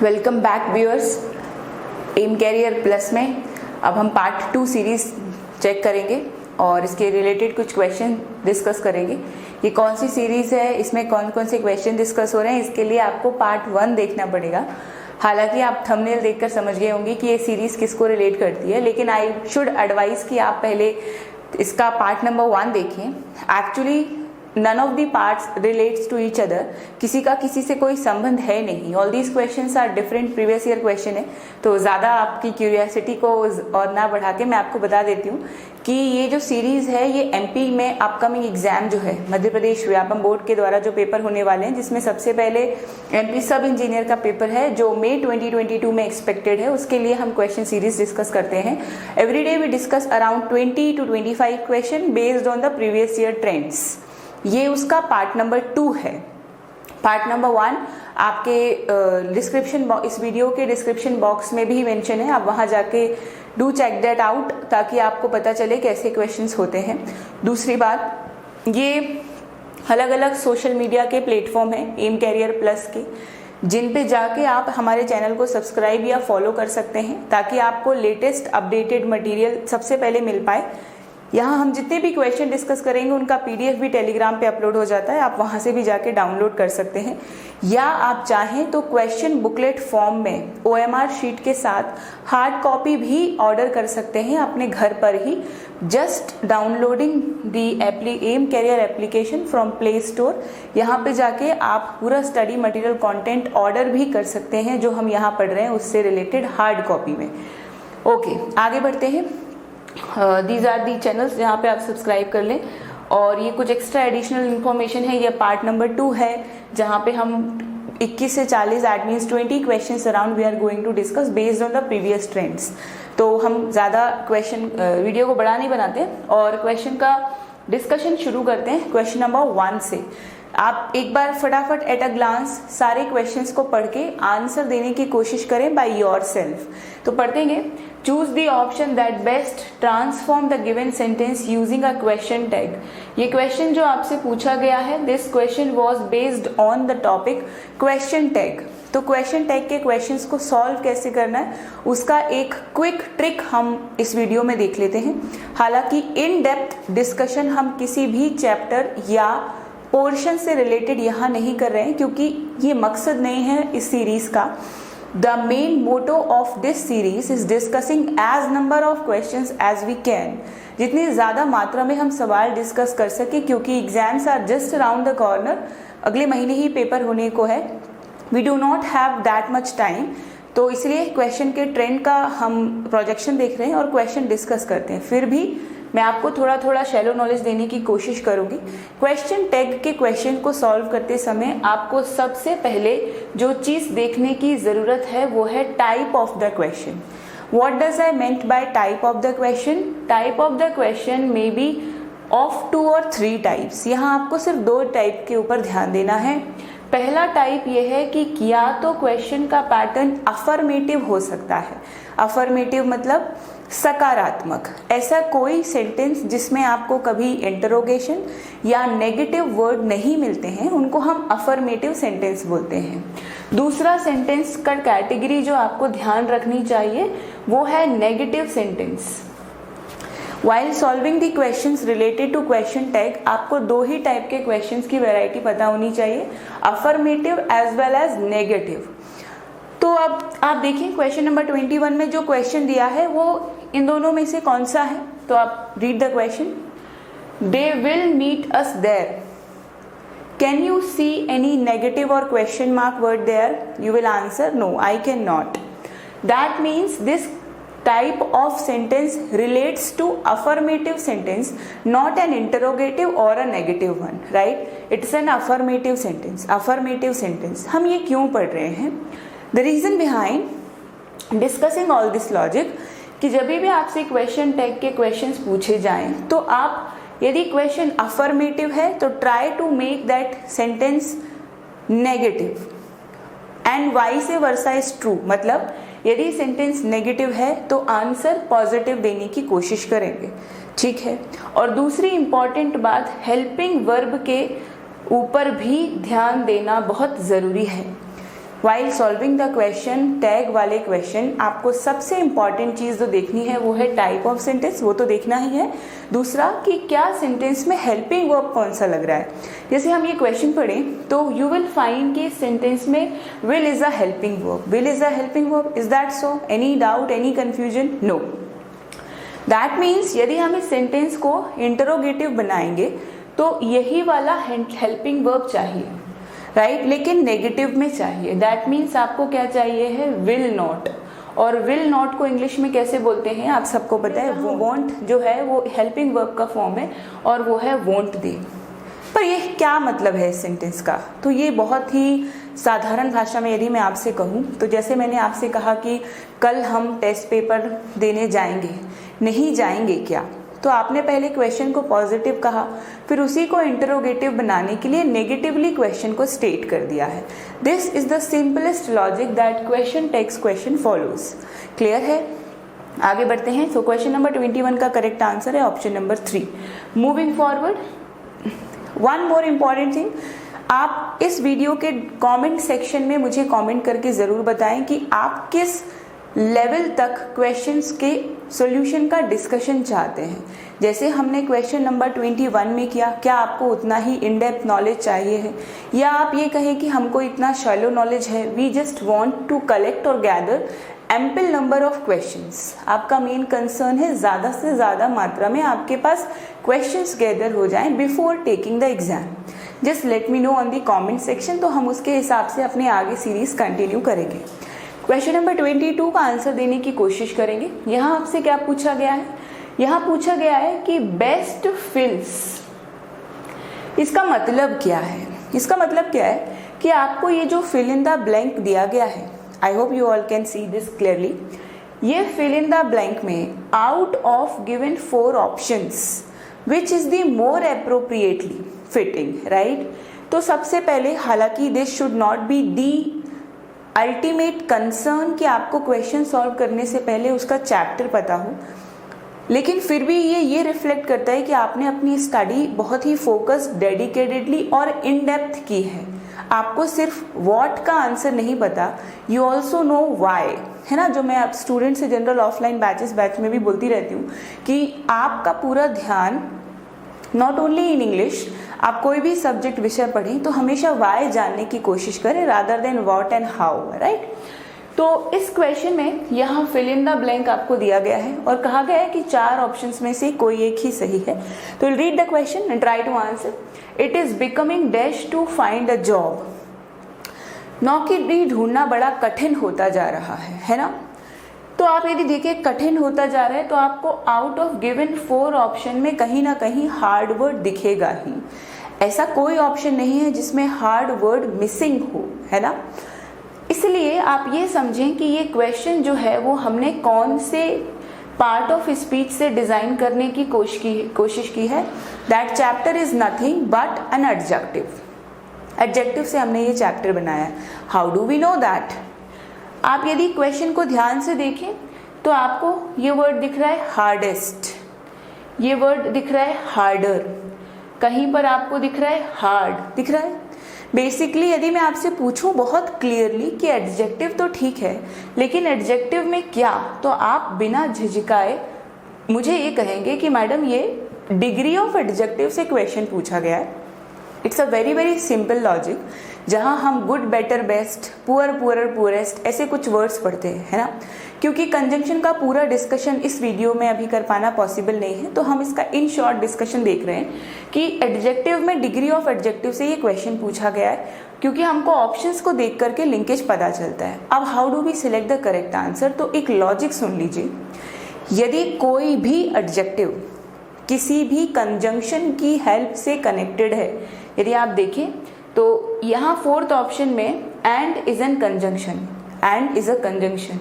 Welcome back viewers. M Career Plus में अब हम पार्ट 2 सीरीज चेक करेंगे और इसके रिलेटेड कुछ क्वेश्चन डिस्कस करेंगे। ये कौन सी सीरीज है, इसमें कौन कौन से क्वेश्चन डिस्कस हो रहे हैं, इसके लिए आपको पार्ट 1 देखना पड़ेगा। हालांकि आप थंबनेल देखकर समझ गए होंगे कि ये सीरीज किसको रिलेट करती है, लेकिन आई शुड एडवाइज कि आप पहले इसका पार्ट नंबर 1 देखिए। Actually none of the parts relates to each other, किसी का किसी से कोई संबंध है नहीं। All these questions are different previous year question है, तो ज़्यादा आपकी क्यूरियोसिटी को और ना बढ़ा के मैं आपको बता देती हूँ कि ये जो सीरीज़ है ये एमपी में अपकमिंग एग्जाम जो है मध्य प्रदेश व्यापम बोर्ड के द्वारा जो पेपर होने वाले हैं, जिसमें सबसे पहले एमपी सब इंजीनियर का पेपर है जो मई 2022 में एक्सपेक्टेड है, उसके लिए हम क्वेश्चन सीरीज डिस्कस करते हैं। Every day we discuss around 20 to 25 question based on the previous year trends. ये उसका पार्ट नंबर 2 है। पार्ट नंबर 1 आपके डिस्क्रिप्शन इस वीडियो के डिस्क्रिप्शन बॉक्स में भी मेंशन है, आप वहां जाके डू चेक दैट आउट ताकि आपको पता चले कैसे क्वेश्चंस होते हैं। दूसरी बात, ये अलग अलग सोशल मीडिया के प्लेटफॉर्म हैं एम कैरियर प्लस के, जिन पे जाके आप हमारे चैनल को सब्सक्राइब या फॉलो कर सकते हैं ताकि आपको लेटेस्ट अपडेटेड मटेरियल सबसे पहले मिल पाए। यहाँ हम जितने भी क्वेश्चन डिस्कस करेंगे उनका पीडीएफ भी टेलीग्राम पे अपलोड हो जाता है, आप वहाँ से भी जाके डाउनलोड कर सकते हैं। या आप चाहें तो क्वेश्चन बुकलेट फॉर्म में ओएमआर शीट के साथ हार्ड कॉपी भी ऑर्डर कर सकते हैं अपने घर पर ही, just downloading the M Career application from Play Store. यहाँ पे जाके आप पूरा स्टडी मटेरियल कंटेंट ऑर्डर भी कर सकते हैं जो हम यहाँ पढ़ रहे हैं उससे रिलेटेड हार्ड कॉपी में। ओके, आगे बढ़ते हैं। दीज आर दी चैनल्स जहाँ पे आप सब्सक्राइब कर लें। और ये कुछ एक्स्ट्रा एडिशनल इन्फॉर्मेशन है। ये पार्ट नंबर 2 है जहाँ पे हम 21 से 40 that means 20 questions around we are going to discuss based on the previous trends. तो हम ज़्यादा क्वेश्चन वीडियो को बड़ा नहीं बनाते और क्वेश्चन का डिस्कशन शुरू करते हैं क्वेश्चन नंबर 1 से। आप एक बार फटाफट एट अ ग्लांस सारे क्वेश्चंस को पढ़ के आंसर देने की कोशिश करें बाय योरसेल्फ। तो पढ़ेंगे, choose the option that best transform the given sentence using a question tag. ये क्वेश्चन जो आपसे पूछा गया है, this question was based on the topic question tag. तो क्वेश्चन टैग के क्वेश्चंस को सॉल्व कैसे करना है उसका एक क्विक ट्रिक हम इस वीडियो में देख लेते हैं। हालांकि इन डेप्थ डिस्कशन हम किसी भी चैप्टर या पोर्शन से रिलेटेड यहाँ नहीं कर रहे हैं क्योंकि ये मकसद नहीं है इस सीरीज का। The main motto of this series is discussing as number of questions as we can, जितनी ज़्यादा मात्रा में हम सवाल डिस्कस कर सके, क्योंकि exams are just around the corner, अगले महीने ही पेपर होने को है। We do not have that much time, तो इसलिए क्वेश्चन के ट्रेंड का हम प्रोजेक्शन देख रहे हैं और क्वेश्चन डिस्कस करते हैं। फिर भी मैं आपको थोड़ा थोड़ा शैलो नॉलेज देने की कोशिश करूंगी। क्वेश्चन टैग के क्वेश्चन को सॉल्व करते समय आपको सबसे पहले जो चीज़ देखने की ज़रूरत है वो है type of the question. What does I meant by type of the question? Type of the question may be of 2 or 3 types. यहाँ आपको सिर्फ 2 टाइप के ऊपर ध्यान देना है। पहला टाइप ये है कि या तो क्वेश्चन का पैटर्न अफर्मेटिव हो सकता है। अफर्मेटिव मतलब सकारात्मक। ऐसा कोई सेंटेंस जिसमें आपको कभी इंटरोगेशन या नेगेटिव वर्ड नहीं मिलते हैं उनको हम अफर्मेटिव सेंटेंस बोलते हैं। दूसरा सेंटेंस का कैटेगरी जो आपको ध्यान रखनी चाहिए वो है negative sentence. While solving the questions related to question tag, आपको 2 ही टाइप के क्वेश्चंस की वैरायटी पता होनी चाहिए, affirmative as well as negative. तो अब आप देखिए क्वेश्चन नंबर 21 में जो क्वेश्चन दिया है वो इन दोनों में से कौन सा है? तो आप read the question. They will meet us there. Can you see any negative or question mark word there? You will answer no, I can not. That means this type of sentence relates to affirmative sentence, not an interrogative or a negative one, right? It's an affirmative sentence. Affirmative sentence हम ये क्यों पढ़ रहे हैं? The reason behind discussing all this logic कि जब भी आपसे क्वेश्चन टैग के क्वेश्चंस पूछे जाएं तो आप यदि क्वेश्चन अफर्मेटिव है तो try to make that sentence negative and vice versa is true. मतलब यदि सेंटेंस नेगेटिव है तो आंसर पॉजिटिव देने की कोशिश करेंगे, ठीक है। और दूसरी इंपॉर्टेंट बात, हेल्पिंग वर्ब के ऊपर भी ध्यान देना बहुत ज़रूरी है। While solving the question, tag वाले क्वेश्चन आपको सबसे इंपॉर्टेंट चीज़ जो देखनी है वो है टाइप ऑफ सेंटेंस, वो तो देखना ही है। दूसरा कि क्या सेंटेंस में हेल्पिंग वर्ब कौन सा लग रहा है। जैसे हम ये क्वेश्चन पढ़ें तो यू विल फाइंड कि सेंटेंस में will is a helping verb, will is a helping verb, is that so? Any doubt, any confusion? No. That means यदि हम इस सेंटेंस को इंटरोगेटिव बनाएंगे तो यही वाला हेल्पिंग वर्ब चाहिए, राइट, लेकिन नेगेटिव में चाहिए। दैट मीन्स आपको क्या चाहिए है? Will not. और विल नॉट को इंग्लिश में कैसे बोलते हैं आप सबको पता है, वो वॉन्ट जो है वो हेल्पिंग वर्ब का फॉर्म है और वो है वॉन्ट दे। पर ये क्या मतलब है इस सेंटेंस का? तो ये बहुत ही साधारण भाषा में यदि मैं आपसे कहूँ तो जैसे मैंने आपसे कहा कि कल हम टेस्ट पेपर देने जाएंगे, नहीं जाएंगे क्या? तो आपने पहले क्वेश्चन को पॉजिटिव कहा, फिर उसी को इंटरोगेटिव बनाने के लिए नेगेटिवली क्वेश्चन को स्टेट कर दिया है। This is the simplest logic that question text question follows. Clear है? आगे बढ़ते हैं। सो क्वेश्चन नंबर 21 का करेक्ट आंसर है option number 3। Moving forward, one more important thing, आप इस वीडियो के कमेंट सेक्शन में मुझे कमेंट करके ज़रूर बताएं कि आप किस लेवल तक क्वेश्चंस के सॉल्यूशन का डिस्कशन चाहते हैं। जैसे हमने क्वेश्चन नंबर 21 में किया, क्या आपको उतना ही इन डेप्थ नॉलेज चाहिए है, या आप ये कहें कि हमको इतना शैलो नॉलेज है, we just want to collect और gather ample number of questions. आपका मेन कंसर्न है ज़्यादा से ज़्यादा मात्रा में आपके पास क्वेश्चंस गैदर हो जाएं before taking the exam. Just let me know on the comment section, तो हम उसके हिसाब से अपने आगे सीरीज कंटिन्यू करेंगे। क्वेश्चन नंबर 22 का आंसर देने की कोशिश करेंगे। यहाँ आपसे क्या पूछा गया है? यहाँ पूछा गया है कि बेस्ट फिल्स, इसका मतलब क्या है? इसका मतलब क्या है कि आपको ये जो फिल इन द ब्लैंक दिया गया है, आई hope you all can see this clearly, ये फिल इन द ब्लैंक में out of given 4 options which is the more appropriately fitting, right? तो सबसे पहले, हालांकि this should not be the ultimate concern कि आपको क्वेश्चन सॉल्व करने से पहले उसका चैप्टर पता हो, लेकिन फिर भी ये रिफ्लेक्ट करता है कि आपने अपनी स्टडी बहुत ही फोकस्ड, डेडिकेटेडली और इन डेप्थ की है। आपको सिर्फ व्हाट का आंसर नहीं पता, यू ऑल्सो नो वाई, है ना? जो मैं आप स्टूडेंट से जनरल ऑफलाइन बैच में भी बोलती रहती हूँ कि आपका पूरा ध्यान नॉट ओनली इन इंग्लिश, आप कोई भी सब्जेक्ट विषय पढ़ें तो हमेशा वाई जानने की कोशिश करें rather than what and how, right? तो इस क्वेश्चन में यहाँ फिल इन द ब्लैंक आपको दिया गया है और कहा गया है कि 4 ऑप्शंस में से कोई एक ही सही है। तो read the question and try to answer. It is becoming dash to find a job. नौकरी ढूंढना बड़ा कठिन होता जा रहा है ना? तो आप यदि देखें कठिन होता जा रहा है तो आपको आउट ऑफ गिवन 4 ऑप्शन में कहीं ना कहीं हार्ड वर्ड दिखेगा ही। ऐसा कोई ऑप्शन नहीं है जिसमें हार्ड वर्ड मिसिंग हो, है ना? इसलिए आप ये समझें कि ये क्वेश्चन जो है वो हमने कौन से पार्ट ऑफ स्पीच से डिजाइन करने की कोशिश की है। That chapter is nothing but an adjective. Adjective से हमने ये चैप्टर बनाया। How do we know that? आप यदि क्वेश्चन को ध्यान से देखें तो आपको ये वर्ड दिख रहा है हार्डेस्ट, ये वर्ड दिख रहा है हार्डर, कहीं पर आपको दिख रहा है हार्ड, दिख रहा है। बेसिकली यदि मैं आपसे पूछूं बहुत क्लियरली कि एडजेक्टिव तो ठीक है लेकिन एडजेक्टिव में क्या, तो आप बिना झिझकाए मुझे ये कहेंगे कि मैडम ये डिग्री ऑफ एडजेक्टिव से क्वेश्चन पूछा गया है। It's a very very simple logic, जहाँ हम good, better, best, poor, poorer, poorest ऐसे कुछ वर्ड्स पढ़ते हैं, है ना? क्योंकि कंजंक्शन का पूरा डिस्कशन इस वीडियो में अभी कर पाना पॉसिबल नहीं है, तो हम इसका इन शॉर्ट डिस्कशन देख रहे हैं कि एडजेक्टिव में डिग्री ऑफ एडजेक्टिव से ये क्वेश्चन पूछा गया है, क्योंकि हमको ऑप्शंस को देख करके लिंकेज पता चलता है। अब how do we select the correct answer? तो एक लॉजिक सुन लीजिए। यदि कोई भी एडजेक्टिव किसी भी कंजंक्शन की हेल्प से कनेक्टेड है, यदि आप देखें तो यहाँ 4th ऑप्शन में and is an conjunction, and is a conjunction,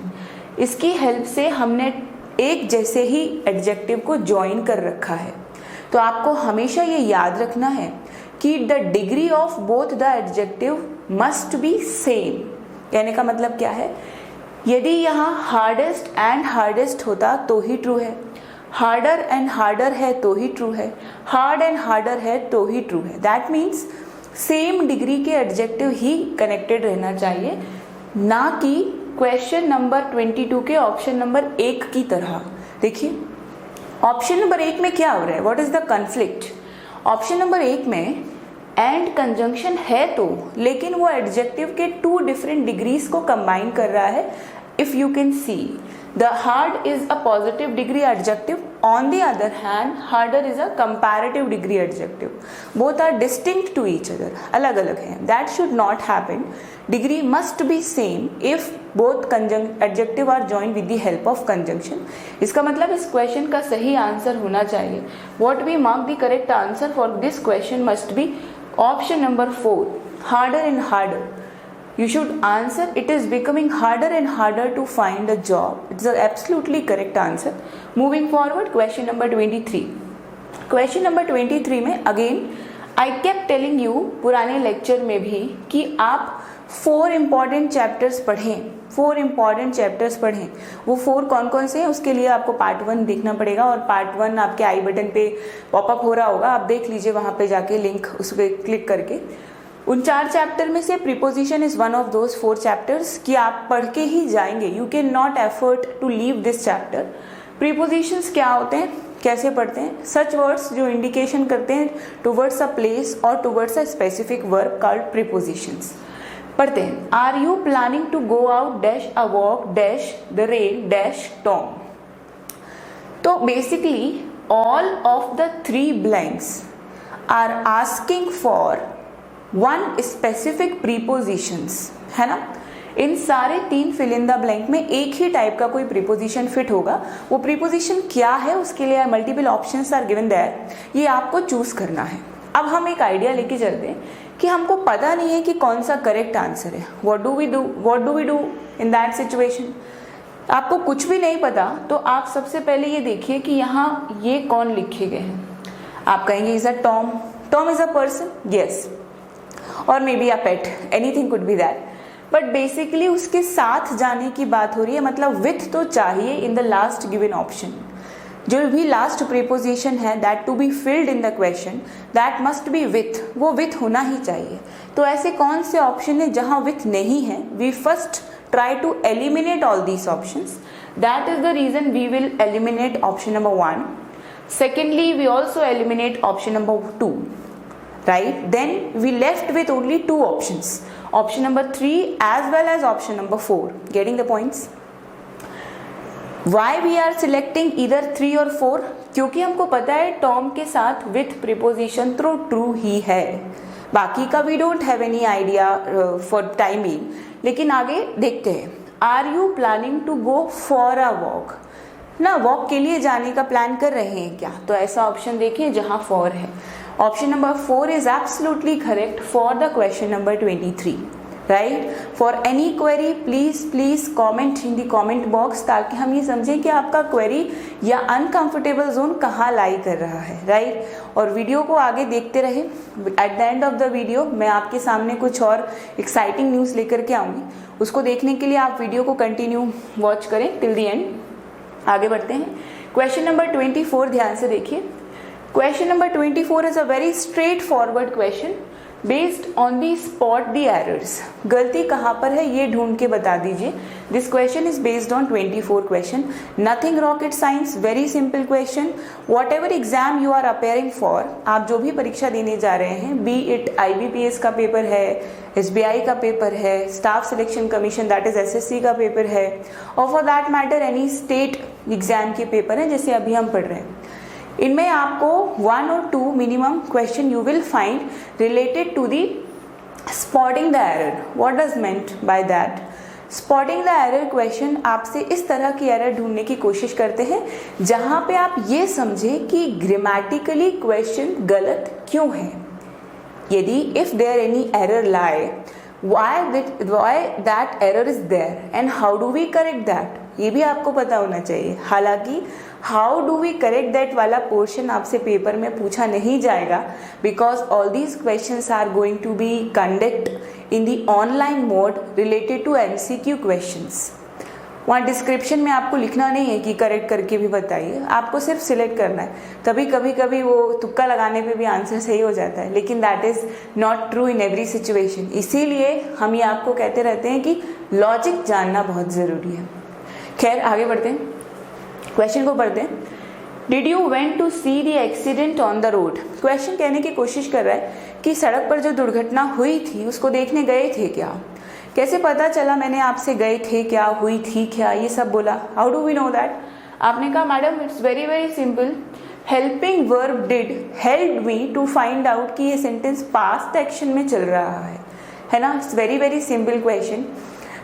इसकी हेल्प से हमने एक जैसे ही एडजेक्टिव को ज्वाइन कर रखा है। तो आपको हमेशा ये याद रखना है कि the degree of both the adjective must be same. कहने का मतलब क्या है? यदि यहाँ हार्डेस्ट एंड हार्डेस्ट होता तो ही ट्रू है, हार्डर एंड हार्डर है तो ही ट्रू है, हार्ड एंड हार्डर है तो ही ट्रू है। दैट मीन्स सेम डिग्री के एडजेक्टिव ही कनेक्टेड रहना चाहिए ना कि क्वेश्चन नंबर 22 के ऑप्शन नंबर 1 की तरह। देखिए ऑप्शन नंबर 1 में क्या हो रहा है, what is the conflict. Option number 1 में एंड कंजंक्शन है तो, लेकिन वो एडजेक्टिव के 2 डिफरेंट डिग्रीज को कंबाइन कर रहा है। If you can see, the hard is a positive degree adjective, on the other hand harder is a comparative degree adjective. Both are distinct to each other, अलग अलग हैं। That should not happen. Degree must be same if both adjective are joined with the help of conjunction. इसका मतलब इस question का सही answer होना चाहिए, what we mark the correct answer for this question must be option number 4, harder and harder. You should answer, it is becoming harder and harder to find a job. It's the absolutely correct answer. Moving forward, question number 23. Question number 23 में again I kept telling you पुराने lecture में भी कि आप 4 important chapters पढ़ें, 4 important chapters पढ़ें। वो 4 कौन कौन से हैं उसके लिए आपको पार्ट 1 देखना पड़ेगा, और पार्ट 1 आपके आई बटन पे पॉपअप हो रहा होगा, आप देख लीजिए वहाँ पे जाके लिंक उस पर क्लिक करके। उन 4 चैप्टर में से preposition is one of those 4 chapters कि आप पढ़ के ही जाएंगे। You can not effort to leave this chapter. Prepositions क्या होते हैं, कैसे पढ़ते हैं, सच वर्ड्स जो इंडिकेशन करते हैं टुवर्ड्स अ प्लेस और towards a specific verb called prepositions. पढ़ते हैं। Are you planning to go out dash a walk dash the rain dash Tom. तो basically all of the 3 blanks are asking for one specific prepositions, है ना। इन सारे 3 fill in the blank में एक ही type का कोई प्रीपोजिशन फिट होगा। वो प्रीपोजिशन क्या है उसके लिए multiple options are given there, ये आपको चूज करना है। अब हम एक आइडिया लेके चलते हैं कि हमको पता नहीं है कि कौन सा करेक्ट आंसर है। What do we do in that situation. आपको कुछ भी नहीं पता तो आप सबसे पहले ये देखिए कि यहाँ ये कौन लिखे गए हैं। आप कहेंगे is a Tom, Tom is a person, yes, और may be a pet, anything could be that, but basically उसके साथ जाने की बात हो रही है, मतलब विथ तो चाहिए in the last given option. जो भी लास्ट प्रीपोजिशन है that to be filled in the question that must be with, वो विथ होना ही चाहिए। तो ऐसे कौन से ऑप्शन है जहां विथ नहीं है। We first try to eliminate all these options. That is the reason we will eliminate option number 1. Secondly, we also eliminate option number 2, right? Then we left with only 2 options, option number 3 as well as option number 4. Getting the points? Why we are selecting either 3 or 4? क्योंकि हमको पता है Tom के साथ with preposition तो true ही है, बाकी का we don't have any idea for timing। लेकिन आगे देखते हैं। Are you planning to go for a walk, ना वॉक के लिए जाने का प्लान कर रहे हैं क्या, तो ऐसा ऑप्शन देखिए जहां फॉर है। Option number 4 is absolutely correct for the question number 23, right. For any query please comment in the comment box, ताकि हम ये समझें कि आपका क्वेरी या अनकंफर्टेबल जोन कहाँ लाई कर रहा है, राइट। और वीडियो को आगे देखते रहे। At the end of the video मैं आपके सामने कुछ और एक्साइटिंग न्यूज़ लेकर के आऊँगी, उसको देखने के लिए आप वीडियो को कंटिन्यू वॉच करें टिल द एंड। आगे बढ़ते हैं। क्वेश्चन नंबर 24 ध्यान से देखिए। Question number 24 is a very straight forward question based on the spot the errors. गलती कहाँ पर है ये ढूंढ के बता दीजिए। This question is based on 24 question, nothing rocket science, very simple question. Whatever exam you are appearing for, आप जो भी परीक्षा देने जा रहे हैं, बी इट IBPS का पेपर है, SBI का पेपर है, staff selection commission that is SSC का पेपर है, और for that matter any state exam के पेपर है जैसे अभी हम पढ़ रहे हैं, इनमें आपको 1 or 2 minimum question you will find related to the spotting the error. What does meant by that? Spotting the error question आपसे इस तरह की एरर ढूंढने की कोशिश करते हैं जहां पे आप ये समझें कि ग्रामेटिकली क्वेश्चन गलत क्यों है। यदि if there any error lie, why that error is there and how do we correct that, ये भी आपको पता होना चाहिए। हालांकि how do we correct that वाला पोर्शन आपसे पेपर में पूछा नहीं जाएगा, because all these questions are going to be conduct in the online mode related to MCQ questions. वहाँ डिस्क्रिप्शन में आपको लिखना नहीं है कि करेक्ट करके भी बताइए, आपको सिर्फ सिलेक्ट करना है। तभी कभी कभी वो तुक्का लगाने पे भी आंसर सही हो जाता है, लेकिन that is not true in every situation. इसीलिए हम ये आपको कहते रहते हैं कि लॉजिक जानना बहुत ज़रूरी है। खैर आगे बढ़ते हैं, क्वेश्चन को पढ़ते हैं। Did you went to see the accident on the road. Question कहने की कोशिश कर रहा है कि सड़क पर जो दुर्घटना हुई थी उसको देखने गए थे क्या। कैसे पता चला मैंने आपसे गए थे क्या, हुई थी क्या, ये सब बोला। How do we know that. आपने कहा madam it's very very simple, helping verb did help me to find out कि ये सेंटेंस पास्ट एक्शन में चल रहा है ना। It's very very simple question.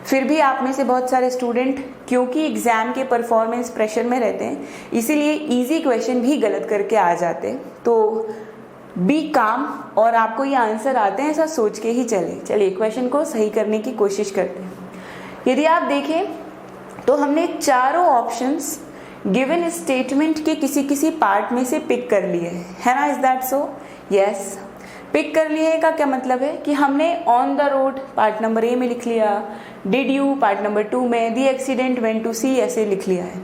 फिर भी आप में से बहुत सारे स्टूडेंट क्योंकि एग्जाम के परफॉर्मेंस प्रेशर में रहते हैं इसीलिए इजी क्वेश्चन भी गलत करके आ जाते हैं। तो बी काम और आपको ये आंसर आते हैं ऐसा सोच के ही चलिए क्वेश्चन को सही करने की कोशिश करते हैं। यदि आप देखें तो हमने चारों ऑप्शंस गिवन स्टेटमेंट के किसी पार्ट में से पिक कर लिए है ना। Is that so? Yes, pick कर लिए का क्या मतलब है कि हमने on the road part number A में लिख लिया, डिड यू पार्ट नंबर 2 में, the accident went to see ऐसे लिख लिया है।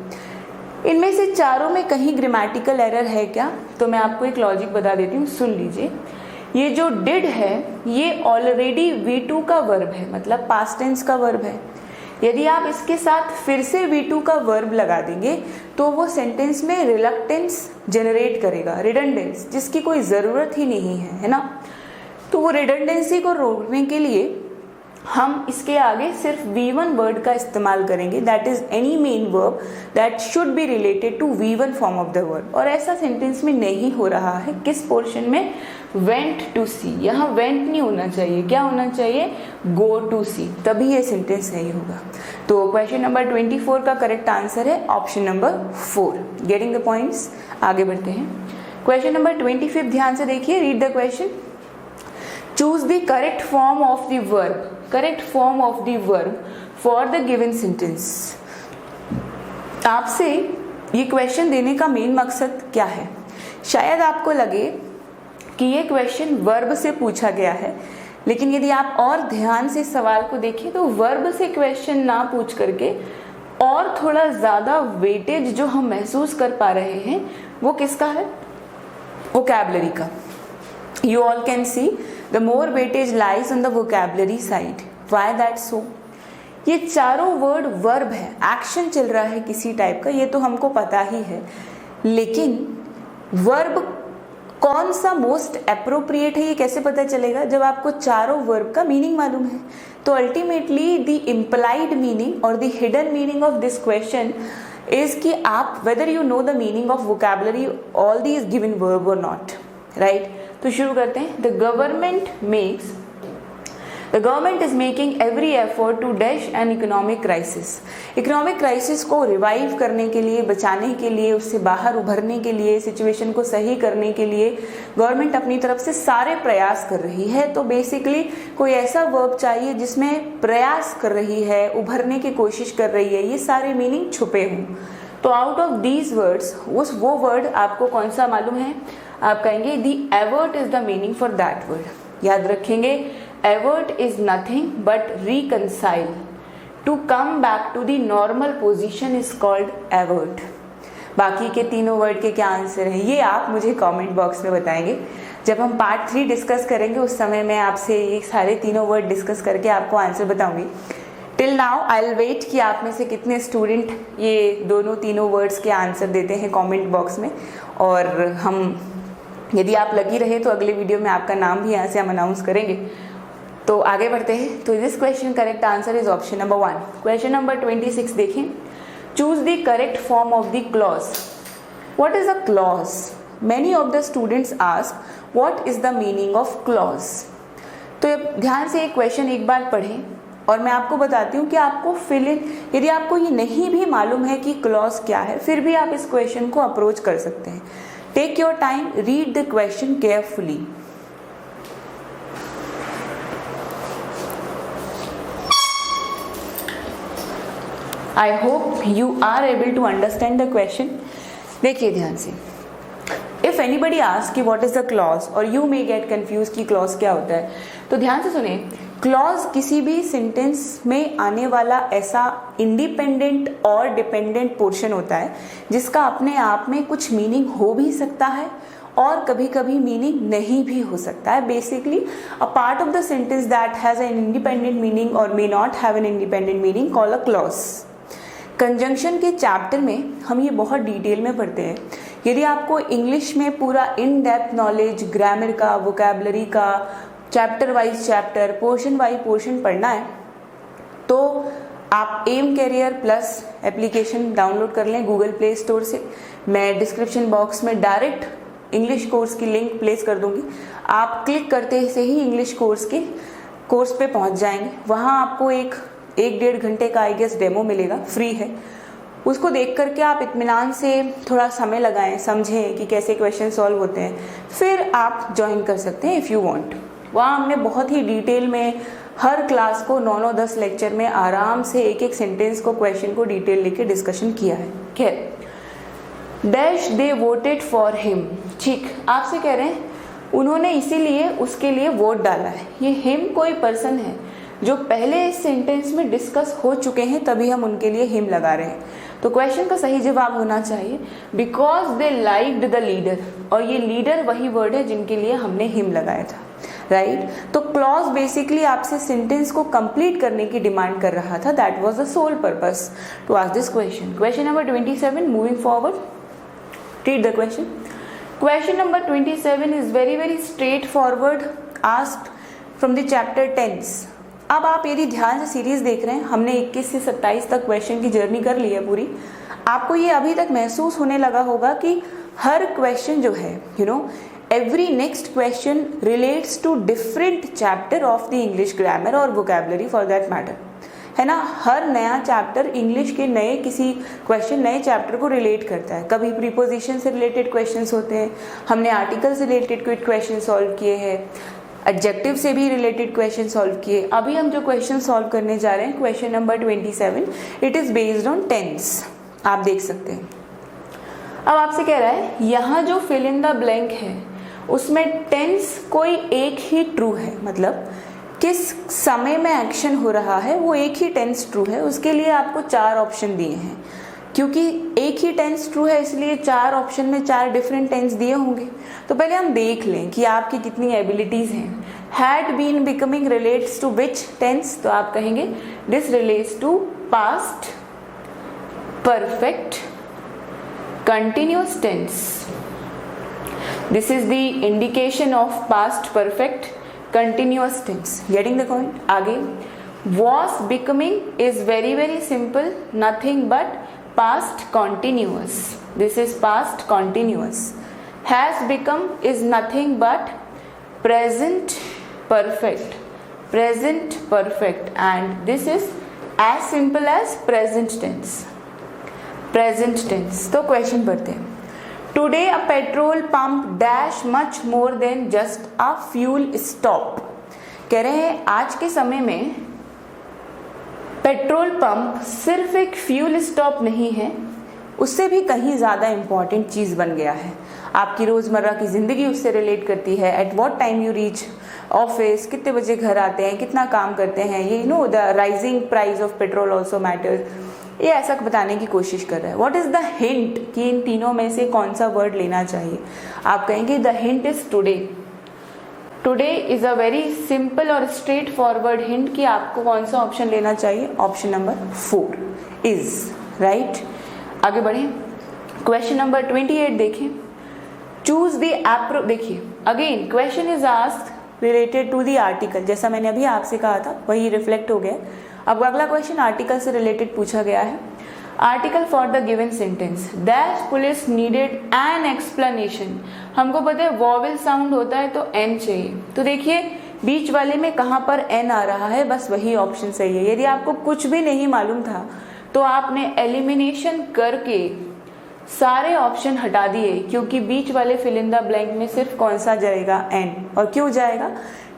इनमें से चारों में कहीं ग्रामेटिकल एरर है क्या, तो मैं आपको एक लॉजिक बता देती हूँ, सुन लीजिए। ये जो डिड है ये ऑलरेडी V2 का वर्ब है, मतलब पास्ट टेंस का वर्ब है। यदि आप इसके साथ फिर से V2 का वर्ब लगा देंगे तो वो सेंटेंस में रिलक्टेंस जनरेट करेगा, रिडंडेंस, जिसकी कोई ज़रूरत ही नहीं है ना। तो वो रिडंडेंसी को रोकने के लिए हम इसके आगे सिर्फ V1 वर्ड का इस्तेमाल करेंगे, that is any main verb that should be related to V1 form of the verb. और ऐसा सेंटेंस में नहीं हो रहा है। किस पोर्शन में? वेंट टू सी। यहाँ वेंट नहीं होना चाहिए, क्या होना चाहिए? गो टू सी, तभी ये सेंटेंस सही होगा। तो क्वेश्चन नंबर 24 का करेक्ट आंसर है option number 4। Getting the points. आगे बढ़ते हैं। क्वेश्चन नंबर 25 ध्यान से देखिए, read the question. Choose the correct form of the verb, correct form of the verb for the given sentence. आपसे ये क्वेश्चन देने का मेन मकसद क्या है? शायद आपको लगे कि ये क्वेश्चन वर्ब से पूछा गया है, लेकिन यदि आप और ध्यान से सवाल को देखें तो वर्ब से क्वेश्चन ना पूछ करके और थोड़ा ज्यादा वेटेज जो हम महसूस कर पा रहे हैं वो किसका है? वोकैबुलरी का। You all can see the more weightage lies on the vocabulary side. Why that so? ये चारों वर्ड वर्ब है, एक्शन चल रहा है किसी टाइप का, ये तो हमको पता ही है। लेकिन वर्ब कौन सा मोस्ट अप्रोप्रिएट है ये कैसे पता चलेगा? जब आपको चारों वर्ब का मीनिंग मालूम है। तो अल्टीमेटली द इम्प्लाइड मीनिंग और the hidden meaning of this question is कि आप whether you know the meaning of vocabulary all these given verb और नॉट, राइट। तो शुरू करते हैं। The government is making every effort to dash an economic crisis. Economic crisis को revive करने के लिए, बचाने के लिए, उससे बाहर उभरने के लिए, सिचुएशन को सही करने के लिए गवर्नमेंट अपनी तरफ से सारे प्रयास कर रही है। तो बेसिकली कोई ऐसा वर्ब चाहिए जिसमें प्रयास कर रही है, उभरने की कोशिश कर रही है, ये सारे मीनिंग छुपे हों। तो आउट ऑफ दीज वर्ड्स वो वर्ड आपको कौन सा मालूम है? आप कहेंगे the avert is the meaning for that word. याद रखेंगे, avert is nothing but reconcile. To come back to the normal position is called avert. बाकी के तीनों वर्ड के क्या आंसर है ये आप मुझे कमेंट बॉक्स में बताएंगे। जब हम पार्ट 3 डिस्कस करेंगे उस समय मैं आपसे ये सारे तीनों वर्ड डिस्कस करके आपको आंसर बताऊंगी। Till now I will wait कि आप में से कितने स्टूडेंट ये दोनों तीनों वर्ड्स के आंसर देते हैं कमेंट बॉक्स में। और हम यदि आप लगी रहे तो अगले वीडियो में आपका नाम भी यहाँ से हम अनाउंस करेंगे। तो आगे बढ़ते हैं। तो this question correct answer is option number 1। Question number 26 देखें। Choose the correct form of the clause. What is a clause? Many of the students ask what is the meaning of clause. तो ध्यान से एक question एक बार पढ़ें और मैं आपको बताती हूँ कि आपको फिल इन, यदि आपको ये नहीं भी मालूम है कि क्लॉज क्या है फिर भी आप इस क्वेश्चन को अप्रोच कर सकते हैं। Take your time, read the question carefully. I hope you are able to understand the question. देखिए ध्यान से, इफ एनीबडी आस्क कि व्हाट इज द क्लॉज और यू मे गेट कंफ्यूज कि क्लॉज क्या होता है, तो ध्यान से सुने। क्लॉज किसी भी सेंटेंस में आने वाला ऐसा इंडिपेंडेंट और डिपेंडेंट पोर्शन होता है जिसका अपने आप में कुछ मीनिंग हो भी सकता है और कभी कभी मीनिंग नहीं भी हो सकता है। Basically a part of the sentence that has an independent meaning और may not have an independent meaning call a clause. Conjunction के चैप्टर में हम ये बहुत डिटेल में पढ़ते हैं। यदि आपको इंग्लिश में पूरा इन डेप्थ नॉलेज ग्रामर का, वोकैबुलरी का, chapter wise chapter, portion wise portion पढ़ना है तो आप M Career Plus application download कर लें गूगल प्ले स्टोर से। मैं डिस्क्रिप्शन बॉक्स में डायरेक्ट इंग्लिश कोर्स की लिंक प्लेस कर दूंगी। आप क्लिक करते से ही इंग्लिश कोर्स पे पहुंच जाएंगे। वहां आपको एक 1-1.5 घंटे का आई गेस डेमो मिलेगा, फ्री है। उसको देख करके आप इत्मीनान से थोड़ा समय लगाएं, समझें कि कैसे क्वेश्चन सॉल्व होते हैं, फिर आप ज्वाइन कर सकते हैं इफ़ यू वांट। वहाँ हमने बहुत ही डिटेल में हर क्लास को 9-10 लेक्चर में आराम से एक सेंटेंस को, क्वेश्चन को डिटेल लेके डिस्कशन किया है। खैर, dash they voted for him, ठीक, आपसे कह रहे हैं उन्होंने इसीलिए उसके लिए वोट डाला है। ये हिम कोई पर्सन है जो पहले इस सेंटेंस में डिस्कस हो चुके हैं, तभी हम उनके लिए हिम लगा रहे हैं। तो क्वेश्चन का सही जवाब होना चाहिए because they liked the leader, और ये लीडर वही वर्ड है जिनके लिए हमने हिम लगाया था, राइट। तो क्लॉज बेसिकली आपसे सेंटेंस को कंप्लीट करने की डिमांड कर रहा था। That was the sole purpose to ask this question. Question number 27, moving forward, read the question. Question number 27 is very straight forward, asked from the chapter tense. अब आप यदि ध्यान से सीरीज देख रहे हैं, हमने 21 से 27 तक क्वेश्चन की जर्नी कर ली है पूरी। आपको ये अभी तक महसूस होने लगा होगा कि हर क्वेश्चन जो है, every next question relates to different chapter of the English grammar और vocabulary for that matter, है ना। हर नया चैप्टर इंग्लिश के नए किसी क्वेश्चन, नए चैप्टर को रिलेट करता है। कभी प्रीपोजिशन से रिलेटेड क्वेश्चंस होते हैं, हमने आर्टिकल से रिलेटेड कुछ क्वेश्चन सॉल्व किए हैं, एडजेक्टिव से भी रिलेटेड क्वेश्चन सॉल्व किए। अभी हम जो क्वेश्चन सॉल्व करने जा रहे हैं, question number 27, it is based on tense. आप देख सकते हैं। अब आपसे कह रहा है यहाँ जो फिल इन द ब्लैंक है उसमें टेंस कोई एक ही ट्रू है, मतलब किस समय में एक्शन हो रहा है वो एक ही टेंस ट्रू है। उसके लिए आपको 4 ऑप्शन दिए हैं। क्योंकि एक ही टेंस ट्रू है इसलिए 4 ऑप्शन में 4 डिफरेंट टेंस दिए होंगे। तो पहले हम देख लें कि आपकी कितनी एबिलिटीज हैं। Had been becoming relates to which tense, तो आप कहेंगे this relates to past perfect continuous tense. This is the indication of past perfect continuous tense. Getting the point? आगे, was becoming is very simple, nothing but past continuous. This is past continuous. Has become is nothing but present perfect. Present perfect, and this is as simple as present tense. Present tense. तो question पढ़ते हैं। Today a petrol pump dash much more than just a fuel stop. कह रहे हैं आज के समय में पेट्रोल पंप सिर्फ एक फ्यूल स्टॉप नहीं है, उससे भी कहीं ज़्यादा इम्पॉर्टेंट चीज़ बन गया है। आपकी रोज़मर्रा की ज़िंदगी उससे रिलेट करती है। At what time you reach office, कितने बजे घर आते हैं, कितना काम करते हैं, ये the rising price of petrol also matters. ये ऐसा बताने की कोशिश कर रहा है। व्हाट इज द हिंट कि इन तीनों में से कौन सा वर्ड लेना चाहिए। आप कहेंगे the hint is today. Today is a very simple और स्ट्रेट फॉरवर्ड हिंट कि आपको कौन सा ऑप्शन लेना चाहिए। Option number 4 is right. आगे बढ़े, क्वेश्चन नंबर 28 देखें। चूज द एप्रो, देखिए again question is asked related to the article. जैसा मैंने अभी आपसे कहा था वही रिफ्लेक्ट हो गया। अब अगला क्वेश्चन आर्टिकल से रिलेटेड पूछा गया है। Article for the given sentence, that police needed an explanation. हमको पता है वॉवेल साउंड होता है तो एन चाहिए। तो देखिए बीच वाले में कहाँ पर एन आ रहा है, बस वही ऑप्शन सही है। यदि आपको कुछ भी नहीं मालूम था तो आपने एलिमिनेशन करके सारे ऑप्शन हटा दिए, क्योंकि बीच वाले फिल इन द ब्लैंक में सिर्फ कौन सा जाएगा, एन। और क्यों जाएगा,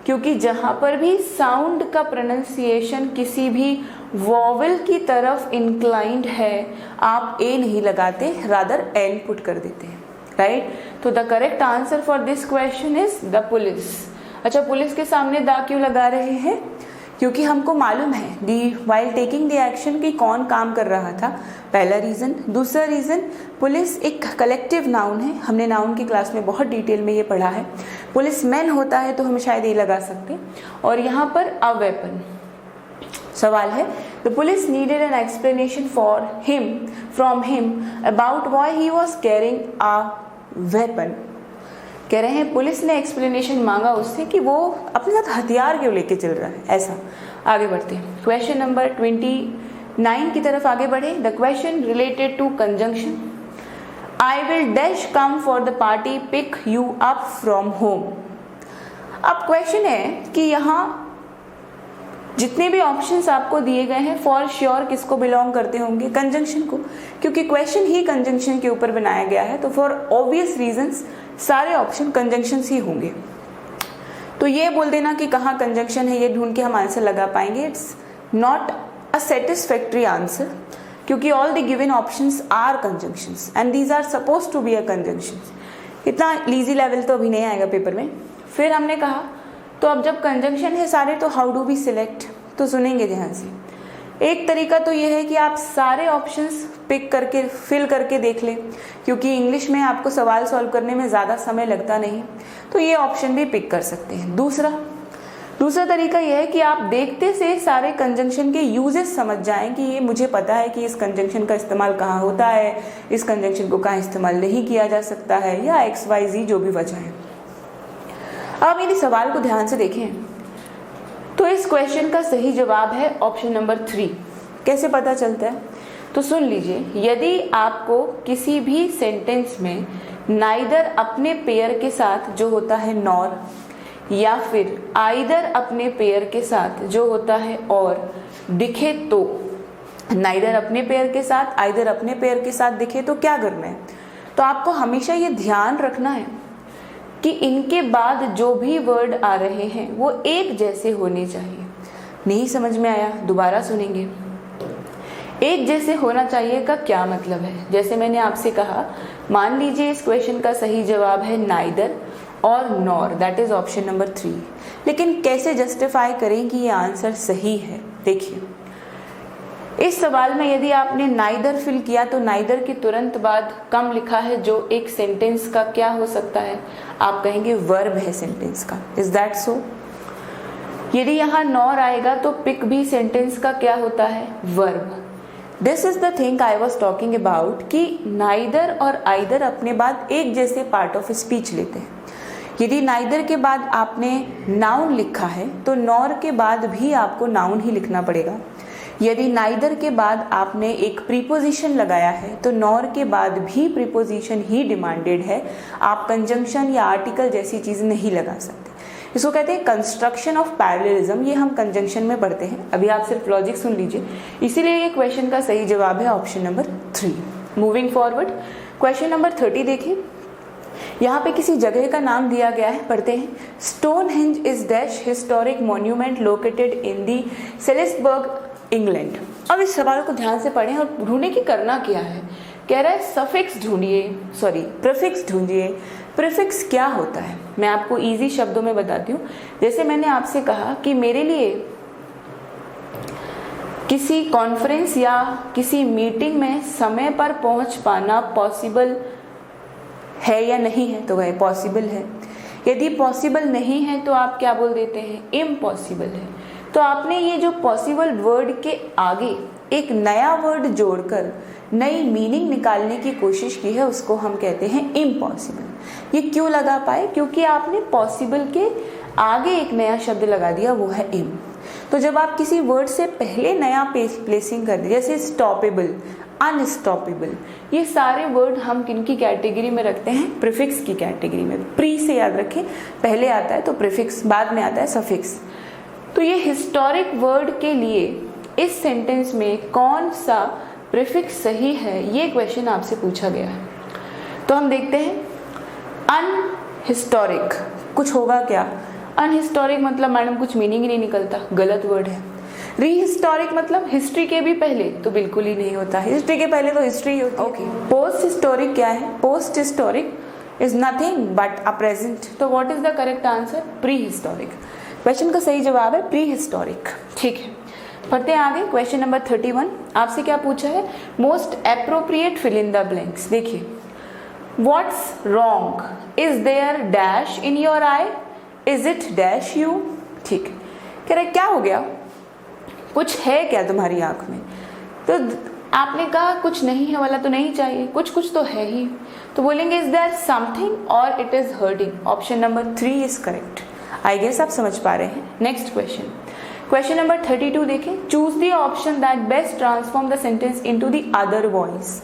क्योंकि जहां पर भी साउंड का प्रोनाउंसिएशन किसी भी वॉवेल की तरफ इंक्लाइंड है, आप ए नहीं लगाते, रादर एन पुट कर देते हैं, राइट। तो the correct answer for this question is the police. अच्छा, पुलिस के सामने दा क्यों लगा रहे हैं, क्योंकि हमको मालूम है दी वाइल टेकिंग द एक्शन कि कौन काम कर रहा था, पहला रीज़न। दूसरा रीज़न, पुलिस एक कलेक्टिव नाउन है, हमने नाउन की क्लास में बहुत डिटेल में ये पढ़ा है। पुलिस मैन होता है तो हम शायद ये लगा सकते हैं। और यहाँ पर अ वेपन सवाल है, the police needed an explanation from him about why he was carrying a weapon. कह रहे हैं पुलिस ने एक्सप्लेनेशन मांगा उससे कि वो अपने साथ हथियार क्यों लेके चल रहा है। ऐसा आगे बढ़ते हैं, क्वेश्चन नंबर 29 की तरफ आगे बढ़े। The question related to conjunction, I will dash come for the party pick you up from home. अब क्वेश्चन है कि यहाँ जितने भी ऑप्शंस आपको दिए गए हैं फॉर श्योर किसको बिलोंग करते होंगे, कंजंक्शन को, क्योंकि क्वेश्चन ही कंजंक्शन के ऊपर बनाया गया है, तो फॉर ऑब्वियस रीजंस सारे ऑप्शन कंजंक्शंस ही होंगे। तो ये बोल देना कि कहाँ कंजंक्शन है, ये ढूंढ के हम आंसर लगा पाएंगे। It's not a satisfactory answer, क्योंकि all the given options are conjunctions and these are suppose to be a conjunctions. इतना इजी लेवल तो अभी नहीं आएगा पेपर में। फिर हमने कहा तो अब जब कंजंक्शन है सारे, तो हाउ डू वी सिलेक्ट, तो सुनेंगे ध्यान से। एक तरीका तो ये है कि आप सारे ऑप्शंस पिक करके फिल करके देख लें, क्योंकि इंग्लिश में आपको सवाल सॉल्व करने में ज़्यादा समय लगता नहीं, तो ये ऑप्शन भी पिक कर सकते हैं। दूसरा तरीका यह है कि आप देखते से सारे कंजंक्शन के यूजेस समझ जाएं कि ये मुझे पता है कि इस कंजंक्शन का इस्तेमाल कहाँ होता है, इस कंजंक्शन को कहाँ इस्तेमाल नहीं किया जा सकता है, या XYZ जो भी वजह है। अब यदि सवाल को ध्यान से देखें तो इस क्वेश्चन का सही जवाब है ऑप्शन नंबर 3। कैसे पता चलता है, तो सुन लीजिए, यदि आपको किसी भी सेंटेंस में नाइदर अपने पेयर के साथ जो होता है नॉर, या फिर आइदर अपने पेयर के साथ जो होता है और दिखे, तो नाइदर अपने पेयर के साथ आइदर अपने पेयर के साथ दिखे तो क्या करना है, तो आपको हमेशा ये ध्यान रखना है कि इनके बाद जो भी वर्ड आ रहे हैं वो एक जैसे होने चाहिए। नहीं समझ में आया, दोबारा सुनेंगे। एक जैसे होना चाहिए का क्या मतलब है, जैसे मैंने आपसे कहा, मान लीजिए इस क्वेश्चन का सही जवाब है नाइदर और nor, that is option number 3। लेकिन कैसे जस्टिफाई करें कि ये आंसर सही है। देखिए, इस सवाल में यदि आपने नाइदर फिल किया तो नाइदर के तुरंत बाद कम लिखा है, जो एक सेंटेंस का क्या हो सकता है, आप कहेंगे वर्ब है सेंटेंस का। इज दैट सो? यदि यहाँ नॉर आएगा तो पिक भी सेंटेंस का क्या होता है, verb. This is the thing I was talking about कि नाइदर और आइदर अपने बाद एक जैसे पार्ट ऑफ स्पीच लेते हैं। यदि नाइदर के बाद आपने नाउन लिखा है तो नॉर के बाद भी आपको नाउन ही लिखना पड़ेगा। यदि नाइदर के बाद आपने एक प्रीपोजिशन लगाया है तो नॉर के बाद भी प्रीपोजिशन ही डिमांडेड है। आप कंजंक्शन या आर्टिकल जैसी चीज़ नहीं लगा सकते। इसको कहते हैं कंस्ट्रक्शन ऑफ पैरेललिज्म। ये हम कंजंक्शन में पढ़ते हैं। अभी आप सिर्फ लॉजिक सुन लीजिए। इसीलिए ये क्वेश्चन का सही जवाब है option number 3। Moving forward, question number 30 देखिए। यहाँ पे किसी जगह का नाम दिया गया है, पढ़ते हैं। Stonehenge is dash historic monument located in the Salisbury, England. अब इस सवाल को ध्यान से पढ़ें और ढूंढने की करना क्या है। कह रहा है सफिक्स ढूंढिए, प्रीफिक्स ढूंढिए। प्रीफिक्स क्या होता है मैं आपको इजी शब्दों में बताती हूँ। जैसे मैंने आपसे कहा कि मेरे लिए किसी कॉन्फ्रेंस या किसी मीटिंग में समय पर पहुंच पाना पॉसिबल है या नहीं है, तो वह पॉसिबल है। यदि पॉसिबल नहीं है तो आप क्या बोल देते हैं, इम्पॉसिबल है। तो आपने ये जो पॉसिबल वर्ड के आगे एक नया वर्ड जोड़कर नई मीनिंग निकालने की कोशिश की है, उसको हम कहते हैं इम्पॉसिबल। ये क्यों लगा पाए, क्योंकि आपने पॉसिबल के आगे एक नया शब्द लगा दिया, वो है इम। तो जब आप किसी वर्ड से पहले नया प्लेसिंग कर दे, जैसे स्टॉपेबल, अनस्टॉपेबल, ये सारे वर्ड हम किनकी कैटेगरी में रखते हैं, प्रीफिक्स की कैटेगरी में। प्री से याद रखें, पहले आता है तो प्रीफिक्स, बाद में आता है सफिक्स। तो ये हिस्टोरिक वर्ड के लिए इस सेंटेंस में कौन सा प्रीफिक्स सही है, ये क्वेश्चन आपसे पूछा गया है। तो हम देखते हैं। अनहिस्टोरिक कुछ होगा क्या? अनहिस्टोरिक मतलब मैडम कुछ मीनिंग ही नहीं निकलता, गलत वर्ड है। रीहिस्टोरिक मतलब हिस्ट्री के भी पहले, तो बिल्कुल ही नहीं होता। हिस्ट्री के पहले तो हिस्ट्री होती है। ओके। पोस्ट हिस्टोरिक क्या है? Post historic is nothing but a present. तो what is the correct answer? Pre historic. Question का सही जवाब है प्री हिस्टोरिक। ठीक है, पढ़ते हैं आगे। क्वेश्चन नंबर 31 आपसे क्या पूछा है, most appropriate fill in the blanks. देखिए, what's wrong, is there dash in your eye, is it dash you. ठीक है, कह रहे क्या हो गया, कुछ है क्या तुम्हारी आंख में। तो आपने कहा कुछ नहीं है वाला तो नहीं चाहिए, कुछ कुछ तो है ही, तो बोलेंगे इज देयर समथिंग और it is hurting. Option number 3 is correct. I guess आप समझ पा रहे हैं। नेक्स्ट क्वेश्चन, क्वेश्चन नंबर 32 देखें, choose the option that best transform the sentence into the other voice.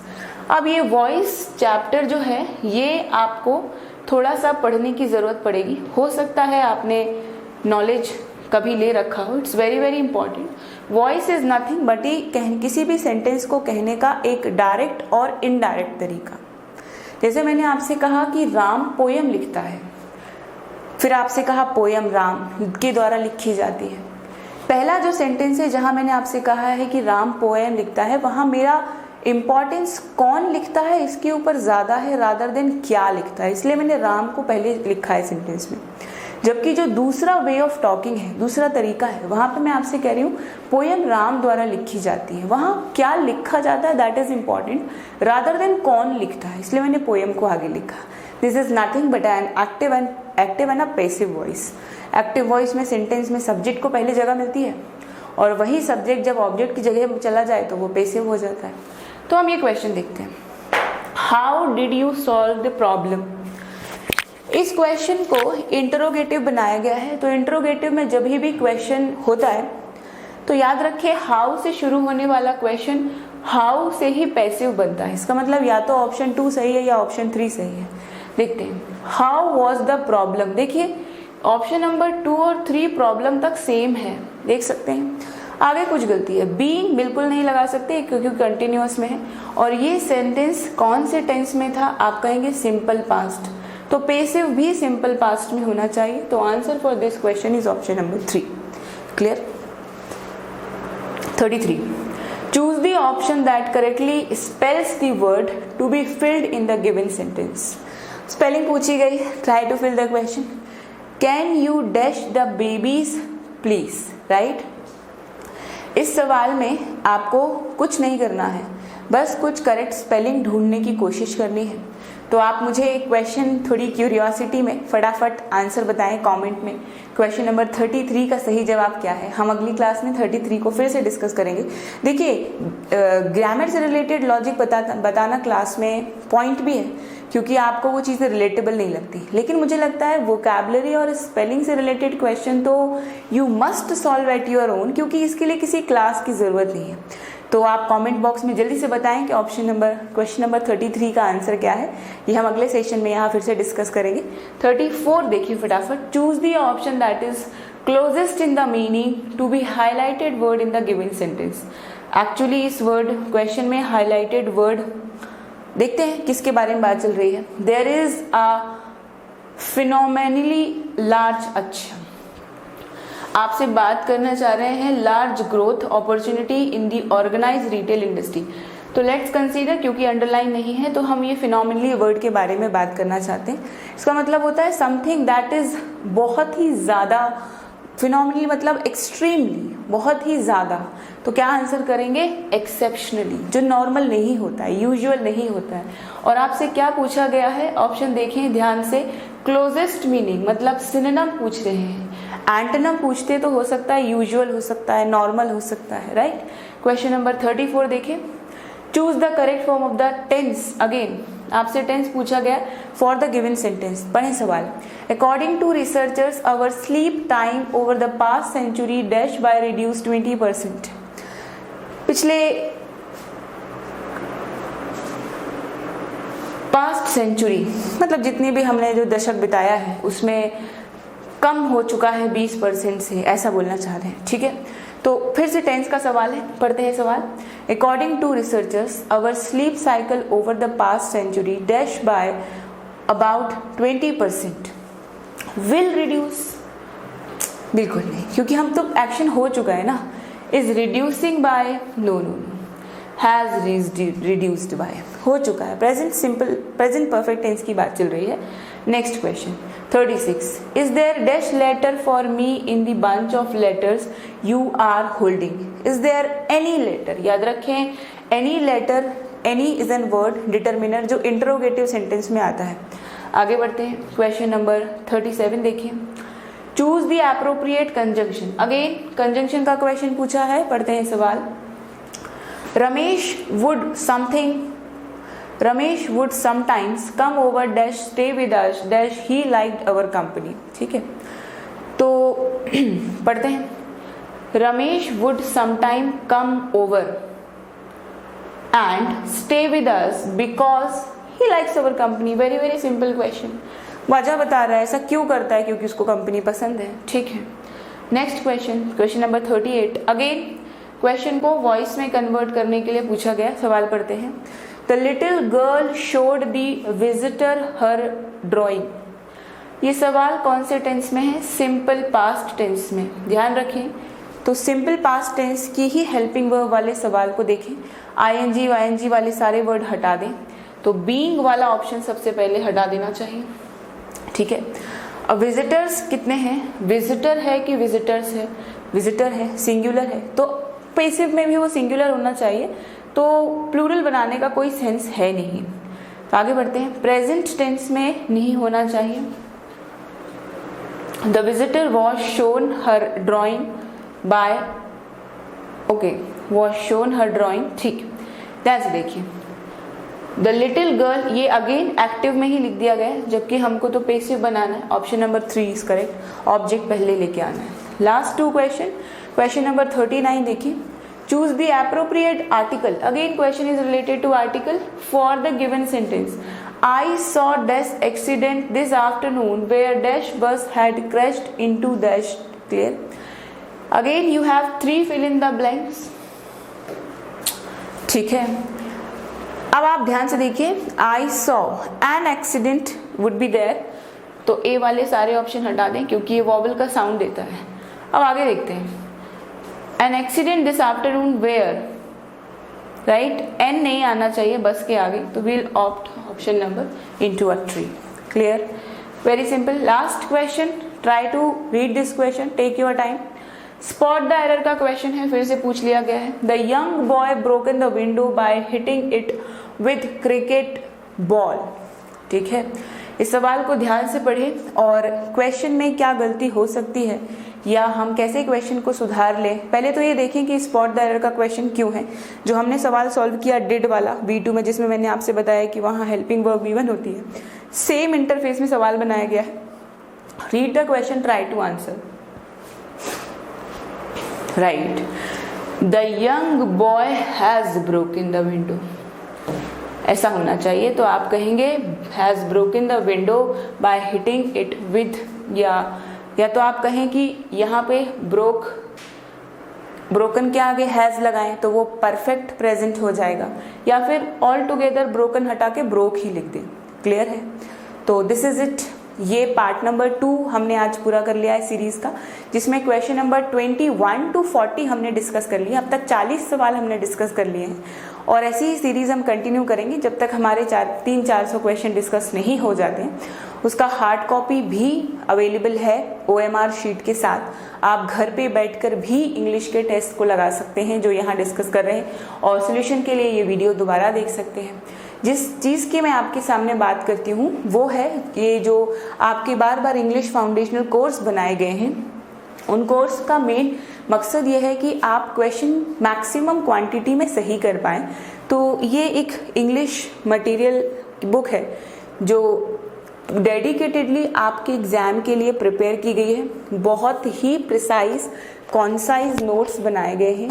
अब ये वॉइस चैप्टर जो है ये आपको थोड़ा सा पढ़ने की जरूरत पड़ेगी। हो सकता है आपने नॉलेज कभी ले रखा हो, it's very very important. Voice is nothing but किसी भी सेंटेंस को कहने का एक डायरेक्ट और इनडायरेक्ट तरीका। जैसे मैंने आपसे कहा कि राम पोयम लिखता है, फिर आपसे कहा पोयम राम के द्वारा लिखी जाती है। पहला जो सेंटेंस है जहां मैंने आपसे कहा है कि राम पोयम लिखता है, वहां मेरा इंपॉर्टेंस कौन लिखता है इसके ऊपर ज्यादा है रादर देन क्या लिखता है, इसलिए मैंने राम को पहले लिखा है सेंटेंस में। जबकि जो दूसरा वे ऑफ टॉकिंग है, दूसरा तरीका है, वहां पे मैं आपसे कह रही हूँ पोयम राम द्वारा लिखी जाती है, वहां क्या लिखा जाता है that is important rather than कौन लिखता है, इसलिए मैंने पोयम को आगे लिखा। This is nothing but an active and a passive voice. Active voice में सेंटेंस में सब्जेक्ट को पहले जगह मिलती है और वही सब्जेक्ट जब ऑब्जेक्ट की जगह चला जाए तो वो पैसिव हो जाता है। तो हम ये क्वेश्चन देखते हैं, how did you solve the problem. इस क्वेश्चन को इंटरोगेटिव बनाया गया है, तो इंटरोगेटिव में जब भी क्वेश्चन होता है तो याद रखिए हाउ से शुरू होने वाला क्वेश्चन हाउ से ही पैसिव बनता है। इसका मतलब या तो ऑप्शन 2 सही है या ऑप्शन 3 सही है। देखते हैं, हाउ वॉज द प्रॉब्लम। देखिए ऑप्शन नंबर 2 और 3 प्रॉब्लम तक सेम है, देख सकते हैं। आगे कुछ गलती है, बीइंग बिल्कुल नहीं लगा सकते क्योंकि कंटिन्यूअस में है, और ये सेंटेंस कौन से टेंस में था, आप कहेंगे सिंपल पास्ट, तो पैसिव भी सिंपल पास्ट में होना चाहिए। तो answer for this question is option number 3। Clear. 33, choose the option that correctly spells the word to be filled in the given sentence. Spelling पूछी गई, try to fill the question. Can you dash the babies please, right. इस सवाल में आपको कुछ नहीं करना है, बस कुछ करेक्ट स्पेलिंग ढूंढने की कोशिश करनी है। तो आप मुझे एक क्वेश्चन थोड़ी क्यूरियोसिटी में फटाफट आंसर बताएं कमेंट में। क्वेश्चन नंबर 33 का सही जवाब क्या है। हम अगली क्लास में 33 को फिर से डिस्कस करेंगे। देखिए ग्रामर से रिलेटेड लॉजिक बताना क्लास में पॉइंट भी है, क्योंकि आपको वो चीज़ें रिलेटेबल नहीं लगती, लेकिन मुझे लगता है वोकैबुलरी और स्पेलिंग से रिलेटेड क्वेश्चन तो you must solve at your own, क्योंकि इसके लिए किसी क्लास की ज़रूरत नहीं है। तो आप कमेंट बॉक्स में जल्दी से बताएं कि क्वेश्चन नंबर 33 का आंसर क्या है। ये हम अगले सेशन में यहाँ फिर से डिस्कस करेंगे। 34 देखिए फटाफट, choose the option that is closest in the meaning to be highlighted word in the given sentence. Actually इस वर्ड क्वेश्चन में हाईलाइटेड वर्ड देखते हैं किसके बारे में बात चल रही है। There is a phenomenally large, अच्छा आपसे बात करना चाह रहे हैं large growth opportunity in the organise retail industry. तो लेट्स कंसीडर, क्योंकि अंडरलाइन नहीं है तो हम ये फिनोमिनली वर्ड के बारे में बात करना चाहते हैं। इसका मतलब होता है समथिंग दैट इज बहुत ही ज़्यादा, फिनोमिनली मतलब एक्सट्रीमली, बहुत ही ज़्यादा। तो क्या आंसर करेंगे, एक्सेप्शनली, जो नॉर्मल नहीं होता है, यूजुअल नहीं होता है। और आपसे क्या पूछा गया है, ऑप्शन देखें ध्यान से, क्लोजेस्ट मीनिंग मतलब सिनोनिम पूछ रहे हैं। एंटोनिम पूछते तो हो सकता है यूजुअल हो सकता है, नॉर्मल हो सकता है, राइट। क्वेश्चन नंबर 34 देखिए, choose the correct form of the tense. Again आपसे टेंस पूछा गया फॉर द गिवन सेंटेंस। पढ़ें सवाल। According to researchers our sleep time over the past century dash by reduce 20%। पिछले पास्ट सेंचुरी मतलब जितनी भी हमने जो दशक बिताया है उसमें कम हो चुका है 20% से, ऐसा बोलना चाह रहे हैं, ठीक है। तो फिर से टेंस का सवाल है, पढ़ते हैं सवाल। According to researchers our sleep cycle over the past century dash by about 20% will reduce. बिल्कुल नहीं, क्योंकि हम तो एक्शन हो चुका है ना। Is reducing by, no no no, has reduced by, हो चुका है। प्रेजेंट परफेक्ट टेंस की बात चल रही है। Next question 36, is there dash letter for me in the bunch of letters you are holding. Is there any letter, याद रखें any letter, any is an word determiner जो इंटरोगेटिव सेंटेंस में आता है। आगे बढ़ते हैं, क्वेश्चन नंबर 37 देखिए, choose the appropriate conjunction. Again conjunction का क्वेश्चन पूछा है, पढ़ते हैं सवाल। Ramesh would sometimes come over dash stay with us dash he liked our company। ठीक है, तो पढ़ते हैं, Ramesh would sometime come over and stay with us because he likes our company। Very very simple question, वजह बता रहा है ऐसा क्यों करता है, क्योंकि उसको कंपनी पसंद है। ठीक है, next question, question number 38। Again question को वॉइस में कन्वर्ट करने के लिए पूछा गया। सवाल पढ़ते हैं, the little girl showed the visitor her drawing. ये सवाल कौन से टेंस में है? सिंपल पास्ट टेंस में। ध्यान रखें, तो सिंपल पास्ट टेंस की ही हेल्पिंग वर्ब वाले सवाल को देखें, आईएनजी वाईएनजी वाले सारे वर्ड हटा दें, तो बीइंग वाला ऑप्शन सबसे पहले हटा देना चाहिए। ठीक है, अब विजिटर्स कितने हैं? विजिटर है कि विजिटर्स है? विजिटर है, सिंगुलर है, तो पैसिव में भी वो सिंगुलर होना चाहिए, तो प्लूरल बनाने का कोई सेंस है नहीं। तो आगे बढ़ते हैं, प्रेजेंट टेंस में नहीं होना चाहिए। The visitor was shown her drawing bye, okay, was shown her drawing. ठीक, दैट्स, देखिए द लिटिल गर्ल, ये अगेन एक्टिव में ही लिख दिया गया है, जबकि हमको तो पेसिव बनाना है। Option number 3 is correct, object पहले लेके आना है। लास्ट 2 क्वेश्चन, क्वेश्चन नंबर 39 देखिए, choose the appropriate article. Again question is related to article for the given sentence. I saw dash accident this afternoon where dash bus had crashed into dash. Clear? Again you have 3 fill in the blanks. ठीक है, अब आप ध्यान से देखिए, I saw an accident would be there, तो a वाले सारे ऑप्शन हटा दें क्योंकि ये वॉवल का साउंड देता है। अब आगे देखते हैं, an accident this afternoon where, right, an नहीं आना चाहिए बस के आगे, तो we'll opt option number into a tree. Clear? Very simple. Last question, try to read this question, take your time. Spot the error का क्वेश्चन है, फिर से पूछ लिया गया है। The young boy broken the window by hitting it with cricket ball. ठीक है, इस सवाल को ध्यान से पढ़ें और क्वेश्चन में क्या गलती हो सकती है या हम कैसे क्वेश्चन को सुधार लें। पहले तो ये देखें कि स्पॉट द एरर का क्वेश्चन क्यों है। जो हमने सवाल सॉल्व किया डिड वाला V2 में, जिसमें मैंने आपसे बताया कि वहाँ हेल्पिंग वर्ब V1 होती है, सेम इंटरफेस में सवाल बनाया गया है। Read the question, try to answer. Right, the young boy has broken the window, ऐसा होना चाहिए। तो आप कहेंगे has broken the window by hitting it with, या तो आप कहें कि यहाँ पे ब्रोकन के आगे हैज लगाएं तो वो परफेक्ट प्रेजेंट हो जाएगा, या फिर ऑल टुगेदर ब्रोकन हटा के ब्रोक ही लिख दें। क्लियर है? तो दिस इज इट। ये पार्ट नंबर 2 हमने आज पूरा कर लिया है सीरीज का, जिसमें क्वेश्चन नंबर 21 to 40 हमने डिस्कस कर लिया। अब तक 40 सवाल हमने डिस्कस कर लिए हैं और ऐसी ही सीरीज हम कंटिन्यू करेंगे जब तक हमारे 300-400 क्वेश्चन डिस्कस नहीं हो जाते हैं। उसका हार्ड कॉपी भी अवेलेबल है OMR शीट के साथ। आप घर पे बैठकर भी इंग्लिश के टेस्ट को लगा सकते हैं जो यहाँ डिस्कस कर रहे हैं, और सोल्यूशन के लिए ये वीडियो दोबारा देख सकते हैं। जिस चीज़ की मैं आपके सामने बात करती हूँ वो है ये जो आपके बार बार इंग्लिश फाउंडेशनल कोर्स बनाए गए हैं, उन कोर्स का मेन मकसद ये है कि आप क्वेश्चन मैक्सिमम क्वांटिटी में सही कर पाएँ। तो ये एक इंग्लिश मटेरियल बुक है जो डेडिकेटेडली आपके एग्ज़ाम के लिए प्रिपेयर की गई है। बहुत ही प्रिसाइज कॉन्साइज नोट्स बनाए गए हैं।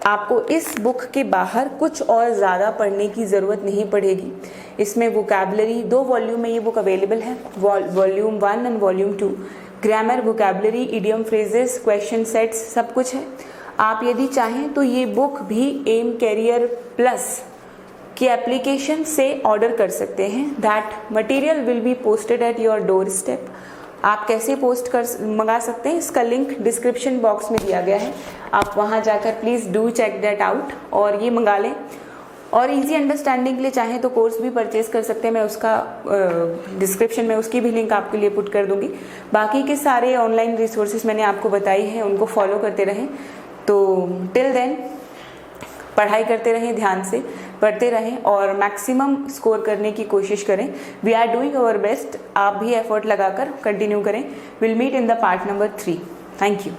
आपको इस बुक के बाहर कुछ और ज़्यादा पढ़ने की ज़रूरत नहीं पड़ेगी। इसमें वोकैबलरी 2 वॉल्यूम में ये बुक अवेलेबल है, volume 1 and volume 2। Grammar, vocabulary, idiom phrases, question sets सब कुछ है। आप यदि चाहें तो ये बुक भी एम कैरियर प्लस की एप्लीकेशन से ऑर्डर कर सकते हैं। That material will be posted at your door step. आप कैसे पोस्ट कर मंगा सकते हैं, इसका लिंक डिस्क्रिप्शन बॉक्स में दिया गया है, आप वहां जाकर please do check that out और ये मंगा लें। और इजी अंडरस्टैंडिंग के लिए चाहें तो कोर्स भी परचेज कर सकते हैं, मैं उसका डिस्क्रिप्शन में उसकी भी लिंक आपके लिए पुट कर दूंगी। बाकी के सारे ऑनलाइन रिसोर्सेज मैंने आपको बताई हैं, उनको फॉलो करते रहें। तो टिल देन पढ़ाई करते रहें, ध्यान से पढ़ते रहें और मैक्सिमम स्कोर करने की कोशिश करें। We are doing our best, आप भी एफर्ट लगाकर कंटिन्यू करें। Will meet in the part number 3। Thank you.